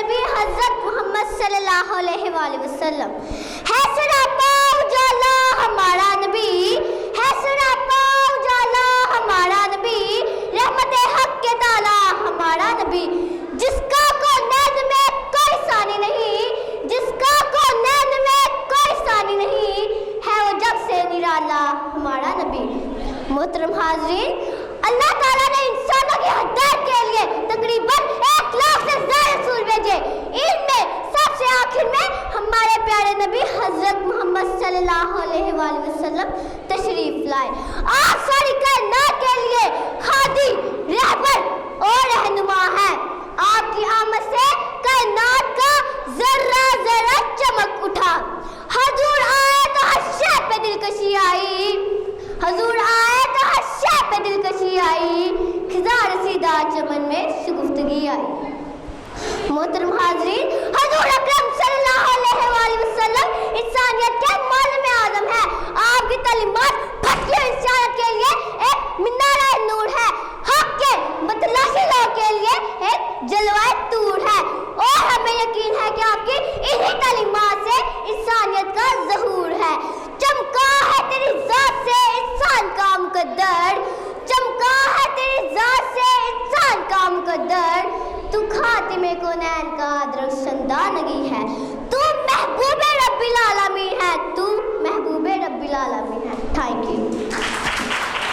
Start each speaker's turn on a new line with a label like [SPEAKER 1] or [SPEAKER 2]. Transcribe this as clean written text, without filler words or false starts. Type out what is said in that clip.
[SPEAKER 1] नबी हजरत मोहम्मद सल्लल्लाहु अलैहि वसल्लम। है सरापा उजाला हमारा नबी, है सरापा उजाला हमारा नबी, रहमत हक के ताला हमारा नबी, जिसका को नैन में कोई सानी नहीं, जिसका को नैन में कोई सानी नहीं, है वो जब से निराला हमारा नबी। मोहतरम हाज़रीन, अल्लाह ताला ने इंसानों की हिदायत के लिए तकरीबन 1 लाख से ज़्यादा रसूल भेजे। इनमें सबसे आखिर में हमारे प्यारे नबी हजरत मोहम्मद सल्लल्लाहु अलैहि वसल्लम तशरीफ लाए। आप सारी कायनात के लिए हादी, रहबर और रहनुमा है। आपकी आमद से कायनात का जर्रा जर्रा चमक उठा। हजूर आए तो हर शय पे दिलकशी आई, हजूर आए तो हर शय पे दिलकशी आई, खिज़ा रसीदा चमन में शुगुफ्तगी आई। मोहतरम हाज़रीन, हजूर अकरम सल्लल्लाहु अलैहि वसल्लम इंसानियत के मालूम आज़म है। आपकी तालीमात भटकी इंसानियत के लिए एक मिनारा नूर है, हक के मतलाशी लोगों के लिए एक जलवाए तूर है। और हमें यकीन है कि आपकी इन्हीं तालीमात से इंसानियत का ज़हूर है। चमका है तेरी ज़ात से इंसान का मुकद्दर, चमका है तेरी ज़ात से इंसान का मुकद्दर, तू खातिमे कोनैन का दरख्शंदा नगी है, तू महबूबे रब्बिल आलमीन है, तू